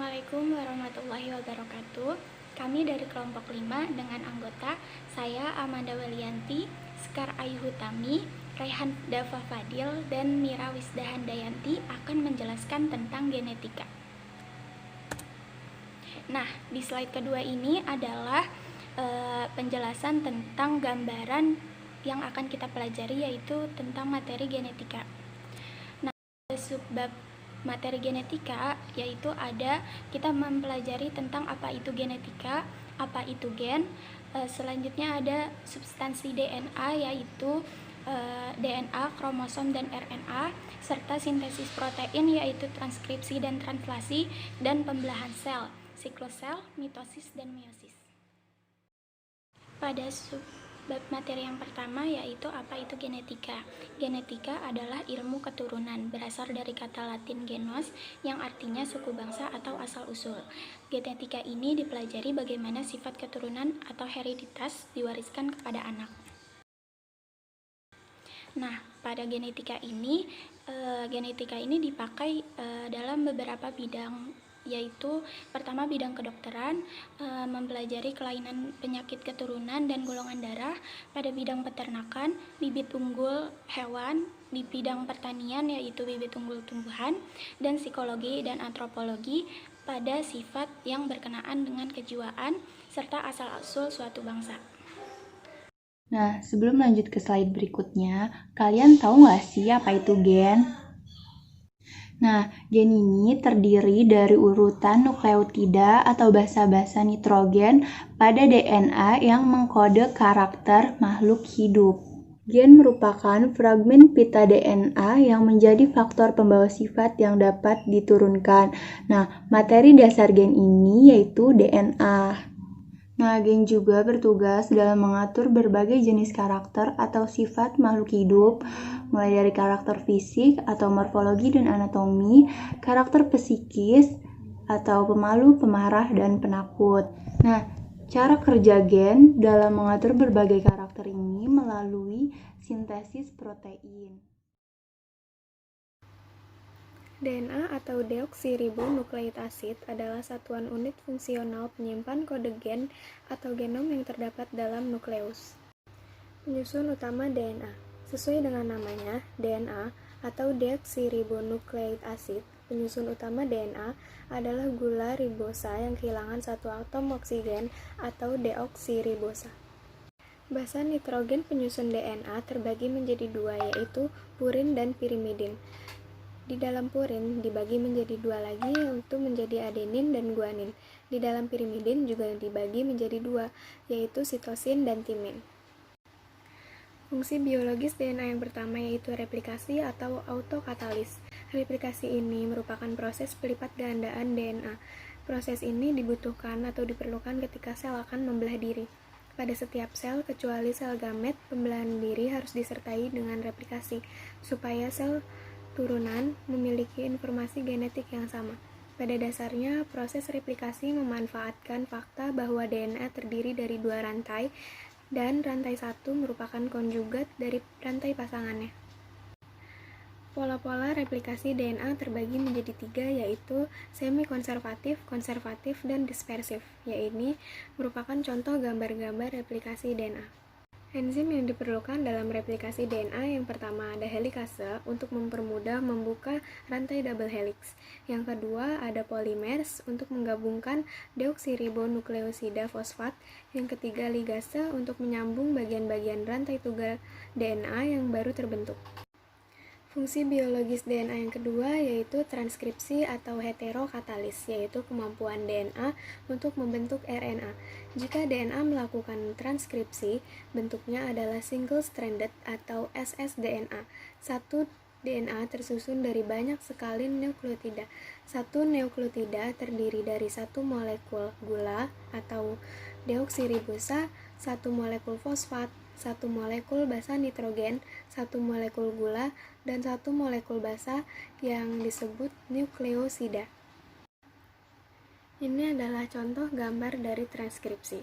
Assalamualaikum warahmatullahi wabarakatuh. Kami dari kelompok 5 dengan anggota saya Amanda Walianti, Sekar Ayu Hutami, Raihan Dafa Fadil, dan Mira Wisdahandayanti akan menjelaskan tentang genetika. Nah, di slide kedua ini adalah penjelasan tentang gambaran yang akan kita pelajari, yaitu tentang materi genetika. Nah, subbab materi genetika yaitu ada kita mempelajari tentang apa itu genetika, apa itu gen. Selanjutnya ada substansi DNA yaitu DNA, kromosom, dan RNA, serta sintesis protein yaitu transkripsi dan translasi, dan pembelahan sel, siklus sel, mitosis, dan meiosis. Pada subbab materi yang pertama yaitu apa itu genetika. Genetika adalah ilmu keturunan, berasal dari kata Latin genos yang artinya suku bangsa atau asal-usul. Genetika ini dipelajari bagaimana sifat keturunan atau hereditas diwariskan kepada anak. Nah, pada genetika ini dipakai dalam beberapa bidang, yaitu pertama bidang kedokteran, mempelajari kelainan penyakit keturunan dan golongan darah. Pada bidang peternakan, bibit unggul hewan. Di bidang pertanian yaitu bibit unggul tumbuhan, dan psikologi dan antropologi pada sifat yang berkenaan dengan kejiwaan serta asal-usul suatu bangsa. Nah, sebelum lanjut ke slide berikutnya, kalian tahu nggak sih apa itu gen? Nah, gen ini terdiri dari urutan nukleotida atau basa-basa nitrogen pada DNA yang mengkode karakter makhluk hidup. Gen merupakan fragmen pita DNA yang menjadi faktor pembawa sifat yang dapat diturunkan. Nah, materi dasar gen ini yaitu DNA. Nah, gen juga bertugas dalam mengatur berbagai jenis karakter atau sifat makhluk hidup, mulai dari karakter fisik atau morfologi dan anatomi, karakter psikis atau pemalu, pemarah, dan penakut. Nah, cara kerja gen dalam mengatur berbagai karakter ini melalui sintesis protein. DNA atau deoksiribonukleik asid adalah satuan unit fungsional penyimpan kode gen atau genom yang terdapat dalam nukleus. Penyusun utama DNA. Sesuai dengan namanya, DNA atau deoksiribonukleik asid, penyusun utama DNA adalah gula ribosa yang kehilangan satu atom oksigen atau deoksiribosa. Basa nitrogen penyusun DNA terbagi menjadi dua, yaitu purin dan pirimidin. Di dalam purin dibagi menjadi dua lagi, yaitu menjadi adenin dan guanin. Di dalam pirimidin juga dibagi menjadi dua, yaitu sitosin dan timin. Fungsi biologis DNA yang pertama yaitu replikasi atau autokatalis. Replikasi ini merupakan proses pelipat gandaan DNA. Proses ini dibutuhkan atau diperlukan ketika sel akan membelah diri. Pada setiap sel, kecuali sel gamet, pembelahan diri harus disertai dengan replikasi, supaya sel turunan memiliki informasi genetik yang sama. Pada dasarnya, proses replikasi memanfaatkan fakta bahwa DNA terdiri dari dua rantai, dan rantai satu merupakan konjugat dari rantai pasangannya. Pola-pola replikasi DNA terbagi menjadi tiga, yaitu semi-konservatif, konservatif, dan dispersif, yaitu merupakan contoh gambar-gambar replikasi DNA. Enzim yang diperlukan dalam replikasi DNA yang pertama ada helikase untuk mempermudah membuka rantai double helix. Yang kedua ada polimers untuk menggabungkan deoksiribonukleosida fosfat. Yang ketiga ligase untuk menyambung bagian-bagian rantai tunggal DNA yang baru terbentuk. Fungsi biologis DNA yang kedua yaitu transkripsi atau heterokatalis, yaitu kemampuan DNA untuk membentuk RNA. Jika DNA melakukan transkripsi, bentuknya adalah single-stranded atau ssDNA. Satu DNA tersusun dari banyak sekali nukleotida. Satu nukleotida terdiri dari satu molekul gula atau deoksiribosa, satu molekul fosfat, satu molekul basa nitrogen, satu molekul gula, dan satu molekul basa yang disebut nukleosida. Ini adalah contoh gambar dari transkripsi.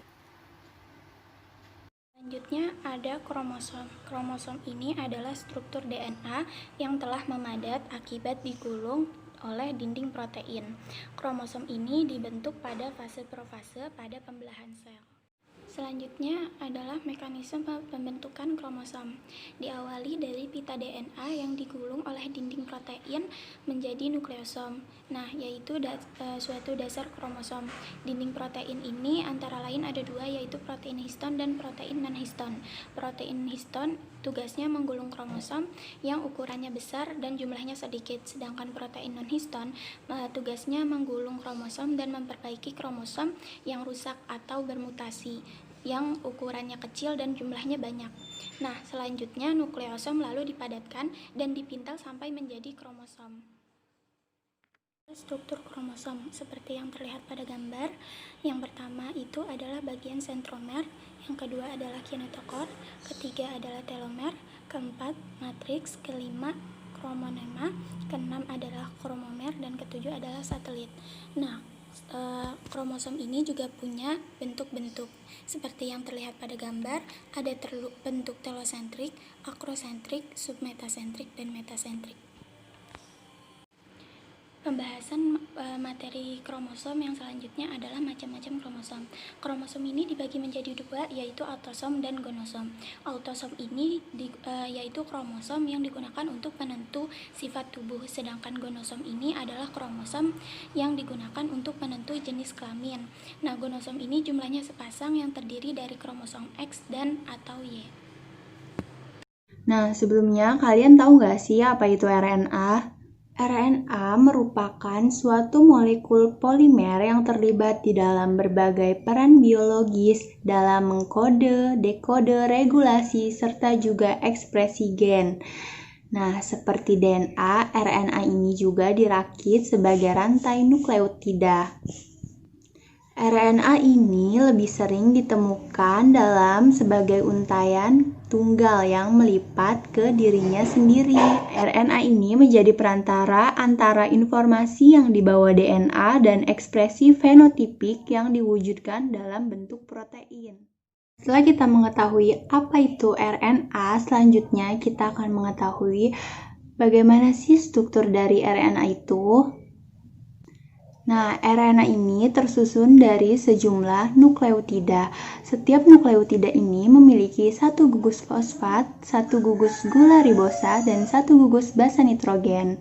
Selanjutnya ada kromosom. Kromosom ini adalah struktur DNA yang telah memadat akibat digulung oleh dinding protein. Kromosom ini dibentuk pada fase profase pada pembelahan sel. Selanjutnya adalah mekanisme pembentukan kromosom. Diawali dari pita DNA yang digulung oleh dinding protein menjadi nukleosom. Nah, yaitu suatu dasar kromosom. Dinding protein ini antara lain ada dua, yaitu protein histon dan protein non-histon. Protein histon tugasnya menggulung kromosom yang ukurannya besar dan jumlahnya sedikit, sedangkan protein non-histon tugasnya menggulung kromosom dan memperbaiki kromosom yang rusak atau bermutasi, yang ukurannya kecil dan jumlahnya banyak. Nah, selanjutnya nukleosom lalu dipadatkan dan dipintal sampai menjadi kromosom. Struktur kromosom seperti yang terlihat pada gambar. Yang pertama itu adalah bagian sentromer, yang kedua adalah kinetokor, ketiga adalah telomer, keempat matriks, kelima kromonema, keenam adalah kromomer, dan ketujuh adalah satelit. Nah, kromosom ini juga punya bentuk-bentuk seperti yang terlihat pada gambar. Ada bentuk telosentrik, akrosentrik, submetasentrik, dan metasentrik. Pembahasan materi kromosom yang selanjutnya adalah macam-macam kromosom. Kromosom ini dibagi menjadi dua, yaitu autosom dan gonosom. Autosom ini yaitu kromosom yang digunakan untuk penentu sifat tubuh, sedangkan gonosom ini adalah kromosom yang digunakan untuk penentu jenis kelamin. Nah, gonosom ini jumlahnya sepasang yang terdiri dari kromosom X dan atau Y. Nah, sebelumnya kalian tahu nggak sih apa itu RNA? RNA merupakan suatu molekul polimer yang terlibat di dalam berbagai peran biologis dalam mengkode, dekode, regulasi, serta juga ekspresi gen. Nah, seperti DNA, RNA ini juga dirakit sebagai rantai nukleotida. RNA ini lebih sering ditemukan dalam sebagai untaian tunggal yang melipat ke dirinya sendiri. RNA ini menjadi perantara antara informasi yang dibawa DNA dan ekspresi fenotipik yang diwujudkan dalam bentuk protein. Setelah kita mengetahui apa itu RNA, selanjutnya kita akan mengetahui bagaimana sih struktur dari RNA itu. Nah, RNA ini tersusun dari sejumlah nukleotida. Setiap nukleotida ini memiliki satu gugus fosfat, satu gugus gula ribosa, dan satu gugus basa nitrogen.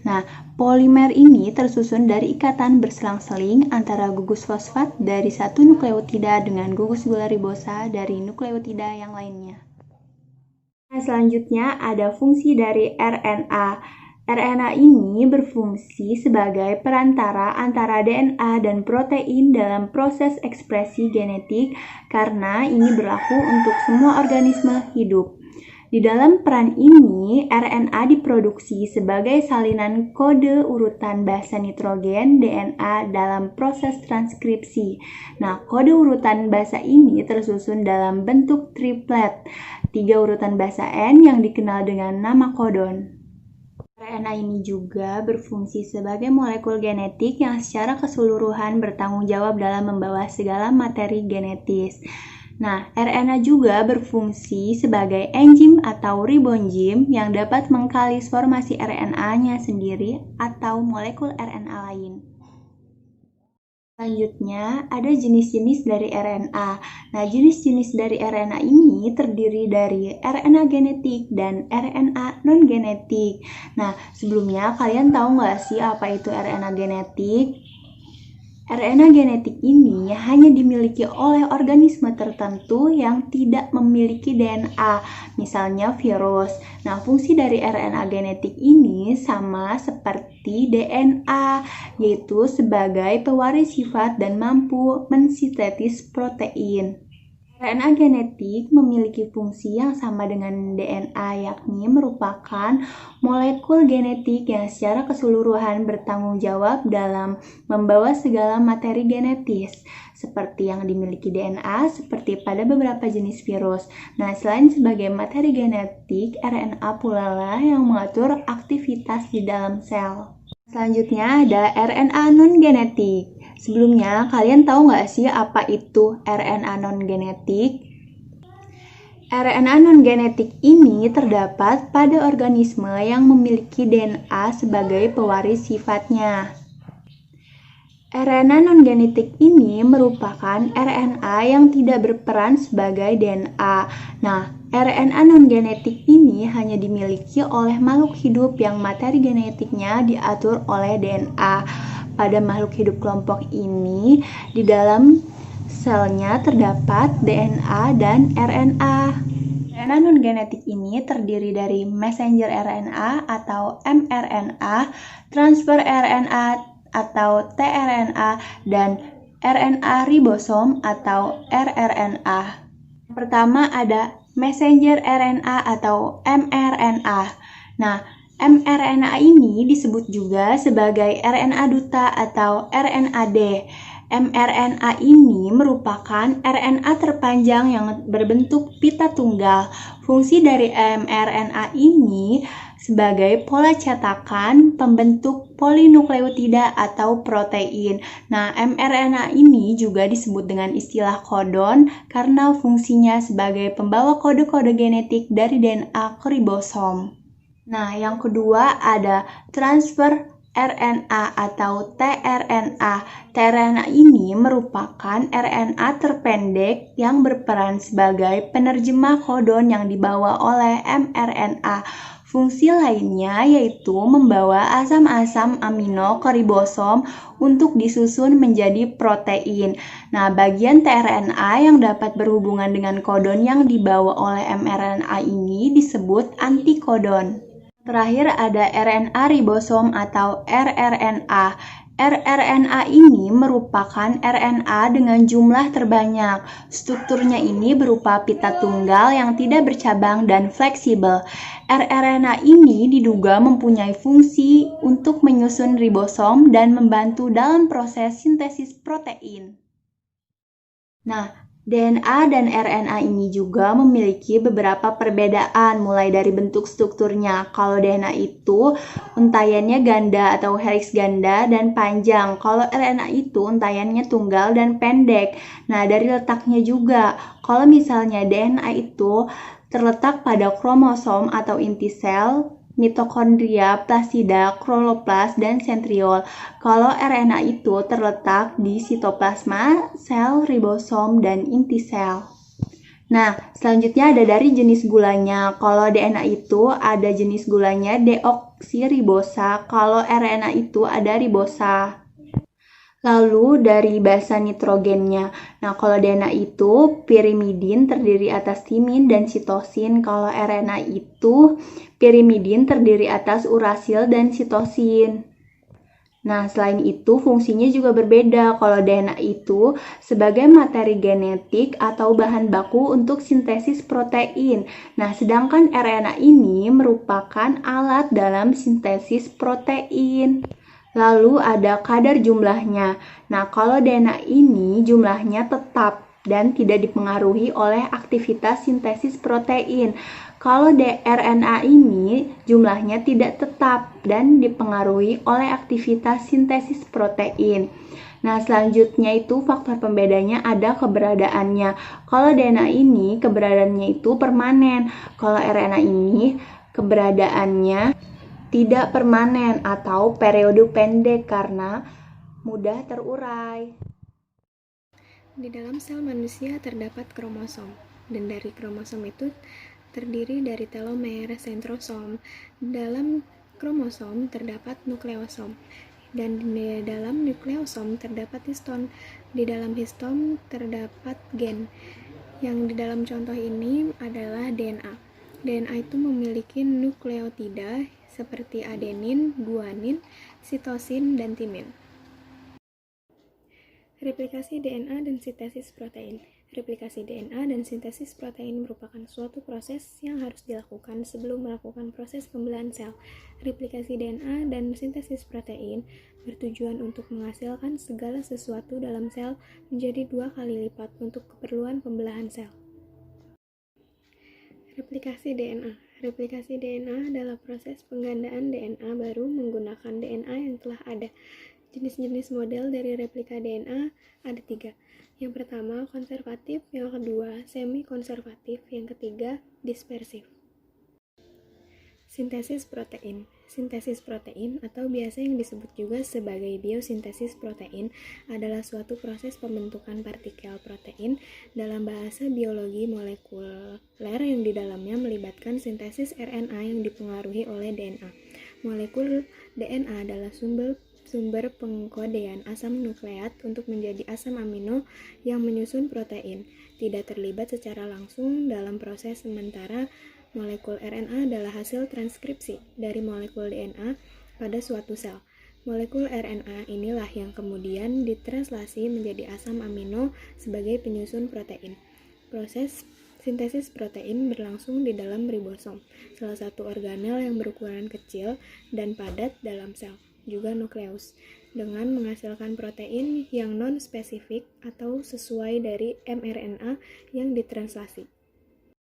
Nah, polimer ini tersusun dari ikatan berselang-seling antara gugus fosfat dari satu nukleotida dengan gugus gula ribosa dari nukleotida yang lainnya. Nah, selanjutnya ada fungsi dari RNA. RNA ini berfungsi sebagai perantara antara DNA dan protein dalam proses ekspresi genetik karena ini berlaku untuk semua organisme hidup. Di dalam peran ini, RNA diproduksi sebagai salinan kode urutan basa nitrogen DNA dalam proses transkripsi. Nah, kode urutan basa ini tersusun dalam bentuk triplet, 3 urutan basa N yang dikenal dengan nama kodon. RNA ini juga berfungsi sebagai molekul genetik yang secara keseluruhan bertanggung jawab dalam membawa segala materi genetis. Nah, RNA juga berfungsi sebagai enzim atau ribonzim yang dapat mengkalis formasi RNA-nya sendiri atau molekul RNA lain. Selanjutnya, ada jenis-jenis dari RNA. Nah, jenis-jenis dari RNA ini terdiri dari RNA genetik dan RNA non-genetik. Nah, sebelumnya kalian tahu nggak sih apa itu RNA genetik? RNA genetik ini hanya dimiliki oleh organisme tertentu yang tidak memiliki DNA, misalnya virus. Nah, fungsi dari RNA genetik ini sama seperti DNA, yaitu sebagai pewaris sifat dan mampu mensintetis protein. RNA genetik memiliki fungsi yang sama dengan DNA, yakni merupakan molekul genetik yang secara keseluruhan bertanggung jawab dalam membawa segala materi genetis, seperti yang dimiliki DNA, seperti pada beberapa jenis virus. Nah, selain sebagai materi genetik, RNA pula lah yang mengatur aktivitas di dalam sel. Selanjutnya ada RNA non-genetik. Sebelumnya, kalian tahu nggak sih apa itu RNA non-genetik? RNA non-genetik ini terdapat pada organisme yang memiliki DNA sebagai pewaris sifatnya. RNA non-genetik ini merupakan RNA yang tidak berperan sebagai DNA. Nah, RNA non-genetik ini hanya dimiliki oleh makhluk hidup yang materi genetiknya diatur oleh DNA. Pada makhluk hidup kelompok ini, di dalam selnya terdapat DNA dan RNA. RNA non-genetik ini terdiri dari messenger RNA atau mRNA, transfer RNA atau tRNA, dan RNA ribosom atau rRNA. Pertama ada messenger RNA atau mRNA. Nah, mRNA ini disebut juga sebagai RNA duta atau RNAD. mRNA ini merupakan RNA terpanjang yang berbentuk pita tunggal. Fungsi dari mRNA ini sebagai pola cetakan pembentuk polinukleotida atau protein. Nah, mRNA ini juga disebut dengan istilah kodon karena fungsinya sebagai pembawa kode-kode genetik dari DNA ke ribosom. Nah, yang kedua ada transfer RNA atau tRNA. tRNA ini merupakan RNA terpendek yang berperan sebagai penerjemah kodon yang dibawa oleh mRNA. Fungsi lainnya yaitu membawa asam-asam amino ke ribosom untuk disusun menjadi protein. Nah, bagian tRNA yang dapat berhubungan dengan kodon yang dibawa oleh mRNA ini disebut antikodon. Terakhir ada RNA ribosom atau rRNA. rRNA ini merupakan RNA dengan jumlah terbanyak. Strukturnya ini berupa pita tunggal yang tidak bercabang dan fleksibel. rRNA ini diduga mempunyai fungsi untuk menyusun ribosom dan membantu dalam proses sintesis protein. Nah, DNA dan RNA ini juga memiliki beberapa perbedaan mulai dari bentuk strukturnya. Kalau DNA itu untaiannya ganda atau helix ganda dan panjang. Kalau RNA itu untaiannya tunggal dan pendek. Nah, dari letaknya juga. Kalau misalnya DNA itu terletak pada kromosom atau inti sel, mitokondria, plasida, kloroplas, dan sentriol. Kalau RNA itu terletak di sitoplasma, sel, ribosom, dan inti sel. Nah, selanjutnya ada dari jenis gulanya. Kalau DNA itu ada jenis gulanya deoksiribosa, kalau RNA itu ada ribosa. Lalu dari basa nitrogennya. Nah, kalau DNA itu pirimidin terdiri atas timin dan sitosin. Kalau RNA itu pirimidin terdiri atas urasil dan sitosin. Nah, selain itu fungsinya juga berbeda. Kalau DNA itu sebagai materi genetik atau bahan baku untuk sintesis protein. Nah, sedangkan RNA ini merupakan alat dalam sintesis protein. Lalu ada kadar jumlahnya. Nah, kalau DNA ini jumlahnya tetap dan tidak dipengaruhi oleh aktivitas sintesis protein. Kalau RNA ini jumlahnya tidak tetap dan dipengaruhi oleh aktivitas sintesis protein. Nah, selanjutnya itu faktor pembedanya ada keberadaannya. Kalau DNA ini keberadaannya itu permanen. Kalau RNA ini keberadaannya tidak permanen atau periode pendek karena mudah terurai. Di dalam sel manusia terdapat kromosom, dan dari kromosom itu terdiri dari telomer, sentrosom. Dalam kromosom terdapat nukleosom, dan di dalam nukleosom terdapat histon. Di dalam histon terdapat gen. Yang di dalam contoh ini adalah DNA. DNA itu memiliki nukleotida seperti adenin, guanin, sitosin, dan timin. Replikasi DNA dan sintesis protein. Replikasi DNA dan sintesis protein merupakan suatu proses yang harus dilakukan sebelum melakukan proses pembelahan sel. Replikasi DNA dan sintesis protein bertujuan untuk menghasilkan segala sesuatu dalam sel menjadi 2 kali lipat untuk keperluan pembelahan sel. Replikasi DNA. Replikasi DNA adalah proses penggandaan DNA baru menggunakan DNA yang telah ada. Jenis-jenis model dari replika DNA ada 3. Yang pertama, konservatif, yang kedua, semi-konservatif, yang ketiga, dispersif. Sintesis protein. Sintesis protein atau biasa yang disebut juga sebagai biosintesis protein adalah suatu proses pembentukan partikel protein dalam bahasa biologi molekuler yang di dalamnya melibatkan sintesis RNA yang dipengaruhi oleh DNA. Molekul DNA adalah sumber pengkodean asam nukleat untuk menjadi asam amino yang menyusun protein, tidak terlibat secara langsung dalam proses. Sementara molekul RNA adalah hasil transkripsi dari molekul DNA pada suatu sel. Molekul RNA inilah yang kemudian ditranslasi menjadi asam amino sebagai penyusun protein. Proses sintesis protein berlangsung di dalam ribosom, salah satu organel yang berukuran kecil dan padat dalam sel, juga nukleus, dengan menghasilkan protein yang non-spesifik atau sesuai dari mRNA yang ditranslasi.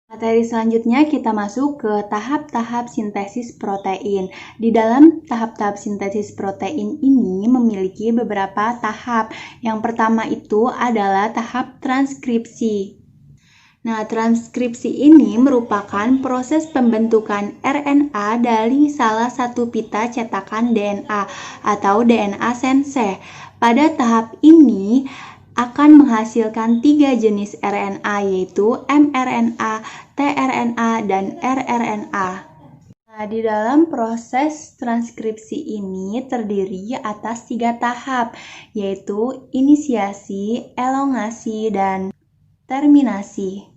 Materi selanjutnya kita masuk ke tahap-tahap sintesis protein. Di dalam tahap-tahap sintesis protein ini memiliki beberapa tahap. Yang pertama itu adalah tahap transkripsi. Nah, transkripsi ini merupakan proses pembentukan RNA dari salah satu pita cetakan DNA atau DNA sense. Pada tahap ini akan menghasilkan 3 jenis RNA yaitu mRNA, tRNA, dan rRNA. Nah, di dalam proses transkripsi ini terdiri atas 3 tahap, yaitu inisiasi, elongasi, dan terminasi.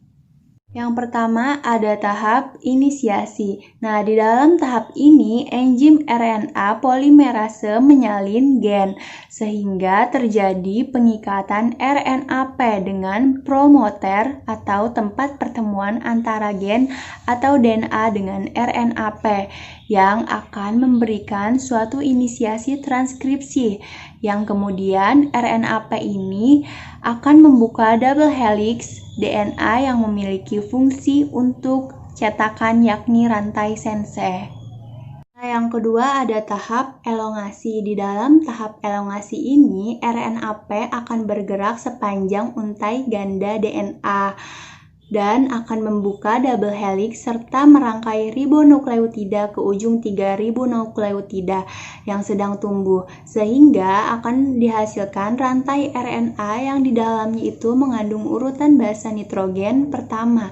Yang pertama ada tahap inisiasi. Nah, di dalam tahap ini enzim RNA polimerase menyalin gen sehingga terjadi pengikatan RNAP dengan promoter atau tempat pertemuan antara gen atau DNA dengan RNAP yang akan memberikan suatu inisiasi transkripsi yang kemudian RNAP ini akan membuka double helix DNA yang memiliki fungsi untuk cetakan yakni rantai sense. Nah, yang kedua ada tahap elongasi. Di dalam tahap elongasi ini RNAP akan bergerak sepanjang untai ganda DNA dan akan membuka double helix serta merangkai ribonukleotida ke ujung 3 ribonukleotida yang sedang tumbuh sehingga akan dihasilkan rantai RNA yang di dalamnya itu mengandung urutan basa nitrogen pertama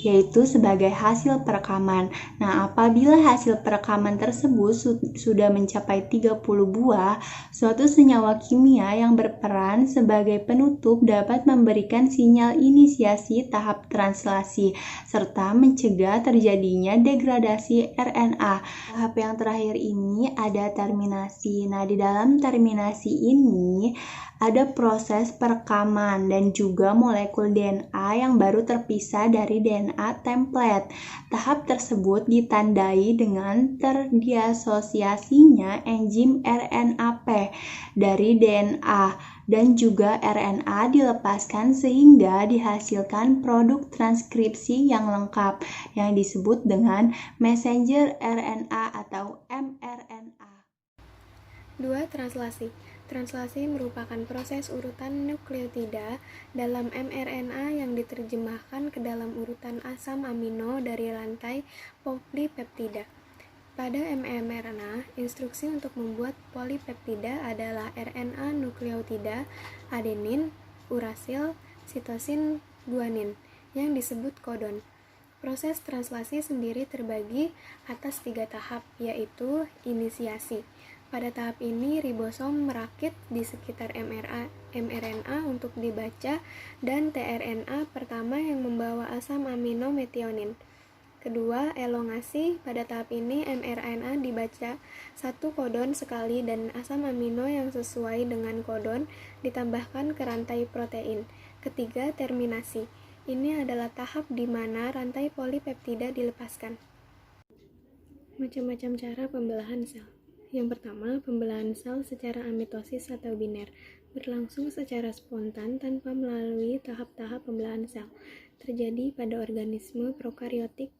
yaitu sebagai hasil perekaman. Nah, apabila hasil perekaman tersebut sudah mencapai 30 buah, suatu senyawa kimia yang berperan sebagai penutup dapat memberikan sinyal inisiasi tahap translasi serta mencegah terjadinya degradasi RNA. Tahap yang terakhir ini ada terminasi. Nah, di dalam terminasi ini ada proses perekaman dan juga molekul DNA yang baru terpisah dari DNA template. Tahap tersebut ditandai dengan terdiasosiasinya enzim RNAP dari DNA dan juga RNA dilepaskan sehingga dihasilkan produk transkripsi yang lengkap yang disebut dengan messenger RNA atau mRNA. 2. Translasi. Translasi merupakan proses urutan nukleotida dalam mRNA yang diterjemahkan ke dalam urutan asam amino dari rantai polipeptida. Pada mRNA, instruksi untuk membuat polipeptida adalah RNA nukleotida, adenin, urasil, sitosin, guanin, yang disebut kodon. Proses translasi sendiri terbagi atas 3 tahap, yaitu inisiasi. Pada tahap ini, ribosom merakit di sekitar mRNA untuk dibaca dan tRNA pertama yang membawa asam amino metionin. Kedua, elongasi. Pada tahap ini, mRNA dibaca satu kodon sekali dan asam amino yang sesuai dengan kodon ditambahkan ke rantai protein. Ketiga, terminasi. Ini adalah tahap di mana rantai polipeptida dilepaskan. Macam-macam cara pembelahan sel. Yang pertama, pembelahan sel secara amitosis atau biner, berlangsung secara spontan tanpa melalui tahap-tahap pembelahan sel. Terjadi pada organisme prokariotik,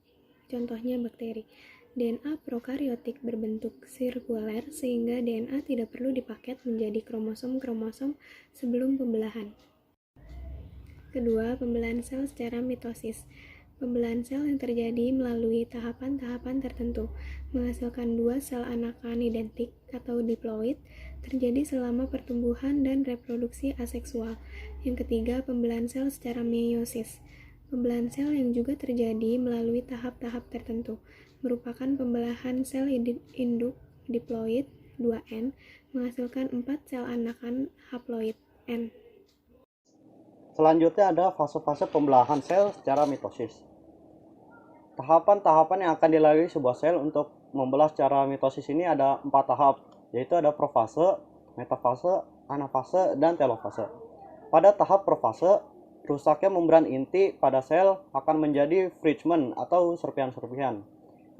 contohnya bakteri. DNA prokariotik berbentuk sirkuler sehingga DNA tidak perlu dipaket menjadi kromosom-kromosom sebelum pembelahan. Kedua, pembelahan sel secara mitosis. Pembelahan sel yang terjadi melalui tahapan-tahapan tertentu, menghasilkan dua sel anakan identik atau diploid, terjadi selama pertumbuhan dan reproduksi aseksual. Yang ketiga, pembelahan sel secara meiosis. Pembelahan sel yang juga terjadi melalui tahap-tahap tertentu, merupakan pembelahan sel induk diploid 2N, menghasilkan 4 sel anakan haploid N. Selanjutnya ada fase-fase pembelahan sel secara mitosis. Tahapan-tahapan yang akan dilalui sebuah sel untuk membelah secara mitosis ini ada 4 tahap, yaitu ada profase, metafase, anafase, dan telofase. Pada tahap profase, rusaknya membran inti pada sel akan menjadi Fridgman atau serpihan-serpihan.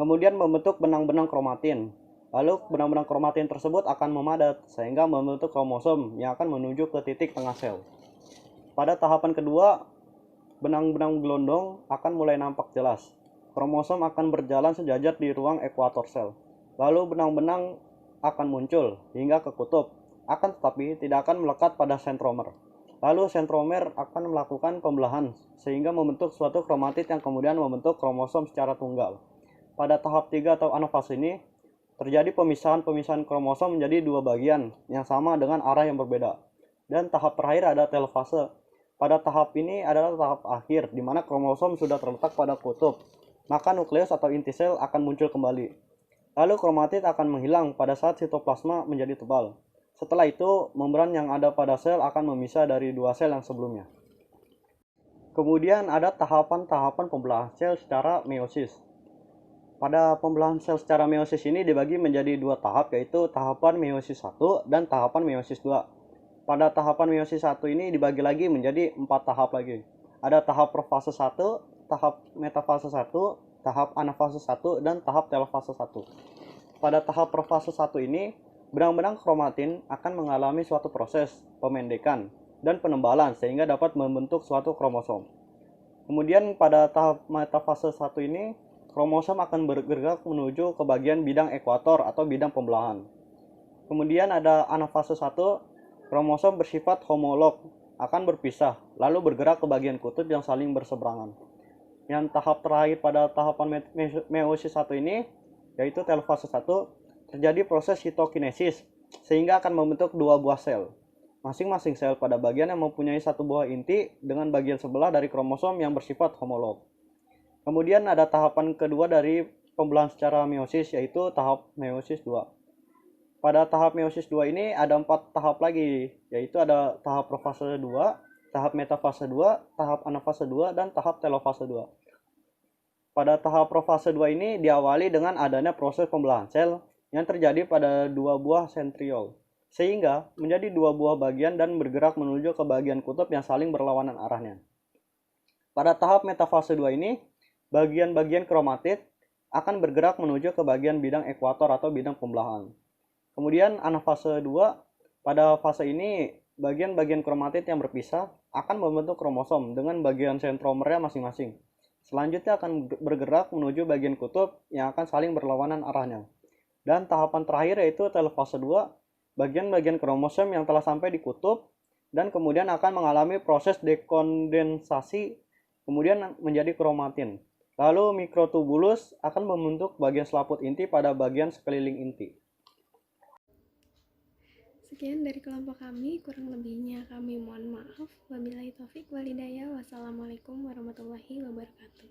Kemudian membentuk benang-benang kromatin. Lalu benang-benang kromatin tersebut akan memadat sehingga membentuk kromosom yang akan menuju ke titik tengah sel. Pada tahapan kedua, benang-benang gelondong akan mulai nampak jelas. Kromosom akan berjalan sejajar di ruang ekuator sel. Lalu benang-benang akan muncul hingga ke kutub, akan tetapi tidak akan melekat pada sentromer. Lalu sentromer akan melakukan pembelahan sehingga membentuk suatu kromatid yang kemudian membentuk kromosom secara tunggal. Pada tahap 3 atau anafase ini, terjadi pemisahan-pemisahan kromosom menjadi dua bagian yang sama dengan arah yang berbeda. Dan tahap terakhir ada telofase. Pada tahap ini adalah tahap akhir, di mana kromosom sudah terletak pada kutub. Maka nukleus atau inti sel akan muncul kembali. Lalu kromatid akan menghilang pada saat sitoplasma menjadi tebal. Setelah itu, membran yang ada pada sel akan memisah dari dua sel yang sebelumnya. Kemudian ada tahapan-tahapan pembelahan sel secara meiosis. Pada pembelahan sel secara meiosis ini dibagi menjadi dua tahap, yaitu tahapan meiosis 1 dan tahapan meiosis 2. Pada tahapan meiosis 1 ini dibagi lagi menjadi 4 tahap lagi. Ada tahap profase 1, tahap metafase 1, tahap anafase 1, dan tahap telofase 1. Pada tahap profase 1 ini, benang-benang kromatin akan mengalami suatu proses pemendekan dan penebalan sehingga dapat membentuk suatu kromosom. Kemudian pada tahap metafase 1 ini, kromosom akan bergerak menuju ke bagian bidang ekuator atau bidang pembelahan. Kemudian ada anafase 1, kromosom bersifat homolog, akan berpisah, lalu bergerak ke bagian kutub yang saling berseberangan. Yang tahap terakhir pada tahapan meiosis 1 ini, yaitu telofase 1, terjadi proses sitokinesis, sehingga akan membentuk dua buah sel. Masing-masing sel pada bagian yang mempunyai satu buah inti dengan bagian sebelah dari kromosom yang bersifat homolog. Kemudian ada tahapan kedua dari pembelahan secara meiosis, yaitu tahap meiosis 2. Pada tahap meiosis 2 ini ada 4 tahap lagi, yaitu ada tahap profase 2, tahap metafase 2, tahap anafase 2, dan tahap telofase 2. Pada tahap profase 2 ini diawali dengan adanya proses pembelahan sel yang terjadi pada dua buah sentriol, sehingga menjadi dua buah bagian dan bergerak menuju ke bagian kutub yang saling berlawanan arahnya. Pada tahap metafase 2 ini, bagian-bagian kromatid akan bergerak menuju ke bagian bidang ekuator atau bidang pembelahan. Kemudian anafase 2, pada fase ini bagian-bagian kromatid yang berpisah akan membentuk kromosom dengan bagian sentromernya masing-masing. Selanjutnya akan bergerak menuju bagian kutub yang akan saling berlawanan arahnya. Dan tahapan terakhir yaitu telofase 2, bagian-bagian kromosom yang telah sampai di kutub dan kemudian akan mengalami proses dekondensasi kemudian menjadi kromatin. Lalu mikrotubulus akan membentuk bagian selaput inti pada bagian sekeliling inti. Sekian dari kelompok kami, kurang lebihnya kami mohon maaf. Wabillahi taufik wal hidayah. Wassalamualaikum warahmatullahi wabarakatuh.